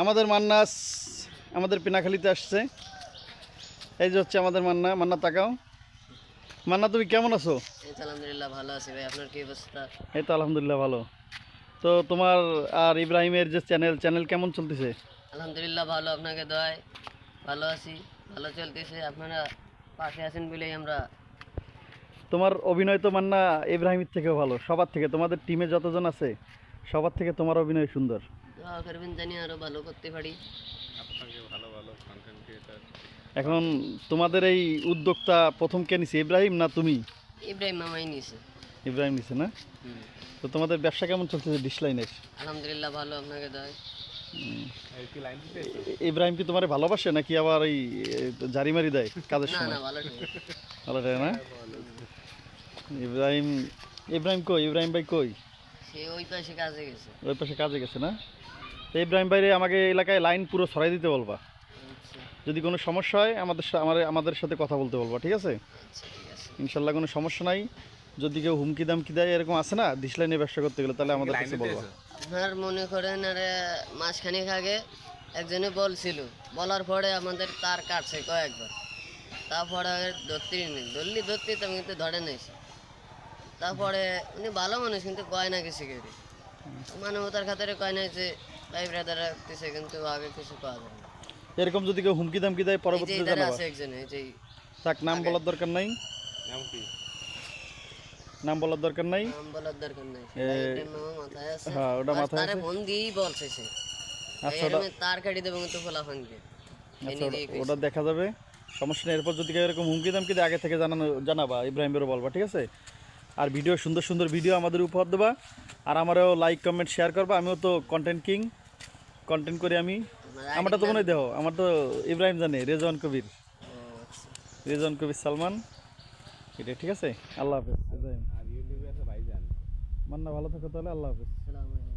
আমাদের মান্না আমাদের পিনাখালীতে আসছে। এই যে হচ্ছে আমাদের মান্না। মান্না তাকাও। মান্না তুমি কেমন আছো? এই তো আলহামদুলিল্লাহ ভালো আছি ভাই, আপনার কি অবস্থা? এই তো আলহামদুলিল্লাহ ভালো। তো তোমার আর ইব্রাহিমের যে চ্যানেল কেমন চলতেছে? আলহামদুলিল্লাহ ভালো, আপনাকে দোয়ায় ভালো আছি, ভালো চলতেছে। আপনারা পাশে আছেন বলেই আমরা। তোমার অভিনয় তো মান্না ইব্রাহিমের থেকেও ভালো, সবার থেকে। তোমাদের টিমে যতজন আছে সবার থেকে তোমার অভিনয় সুন্দর। দোয়া করবেন জানি আরো ভালো করতে পারি। এখন তোমাদের এই উদ্যোগটা প্রথম কে নিছে, ইব্রাহিম না তুমি? ইব্রাহিম মামাই নিছে। ইব্রাহিম নিছে না? হুম। তো তোমাদের ব্যবসা কেমন চলতেছে ডিশলাইনের? আলহামদুলিল্লাহ ভালো, আপনাকে দোয়ায়। ইব্রাহিম কি তোমারে ভালোবাসে নাকি আবার এই জারি মারি দেয় কাজের না সময়? না, ভালো ঠিক। ভালো দেয় না? ইব্রাহিম ইব্রাহিম কই? ইব্রাহিম ভাই কই? সে ওই পাশে কাজে গেছে। ওই পাশে কাজে গেছে না? তো ইব্রাহিম ভাইরে আমাকে এলাকায় লাইন পুরো ছড়াই দিতে বলবা। আচ্ছা যদি কোনো সমস্যা হয় আমাদের সাথে কথা বলতে বলবা, ঠিক আছে? আচ্ছা, ঠিক আছে। ইনশাল্লাহ কোনো সমস্যা নাই। যদি কেউ হুমকি দামকি দেয় এরকম আছে না ডিশলাইনে ব্যবসা করতে গেলে, তাহলে আমাদের কাছে বলবা। আপনার মনে করেন আরে মাসখানেক আগে একজনে বলছিল, বলার পরে আমাদের তার কাটছে কয়েকবার। তারপরে ধরতেই নেই, ধরতে তো আমি কিন্তু ধরে নাই। তারপরে উনি ভালো মানুষ কিন্তু কয় না কিছু করে, মানবতার খাতিরে কয় নাই যে ভাই ব্রাদার রাখতেছে, কিন্তু আগে কিছু পাওয়া যায় না। এরকম যদি কেউ হুমকি দামকি দেয় এই যে পরবর্তীতে এধারে জানাবা। আছে একজন, এই যে থাক, নাম আগে। বলার দরকার নাই। নাম বলার দরকার নাই। নাম বলার দরকার নাই, এ, ভাই মামা মাথায় আছে। হ্যাঁ ওটা বাস মাথায় তারে আছে। ফোন দিয়েই বলছে সে, আচ্ছা এর ওটা আমি তার কাটি দেবো কিন্তু ফোলা ভাঙবে। আচ্ছা ওটা দেখা যাবে, সমস্যা নেই। এরপর যদি কেউ এরকম হুমকি দামকি দেয় আগে থেকে জানাবা, ইব্রাহিমেরও বলবা, ঠিক আছে? আর ভিডিও, সুন্দর সুন্দর ভিডিও আমাদের উপহার দেবা। আর আমারও লাইক কমেন্ট শেয়ার করবা। আমিও তো কন্টেন্ট কিং, কন্টেন্ট করি আমি। আমারটা তো মনে হয় দেখো, আমার তো ইব্রাহিম জানে, রেজওয়ান কবির, রেজওয়ান কবির সালমান, এটা ঠিক আছে। আল্লাহ হাফেজ ইব্রাহিম। মান্না ভালো থাকো তাহলে, আল্লাহ হাফেজ। আসসালামু আলাইকুম।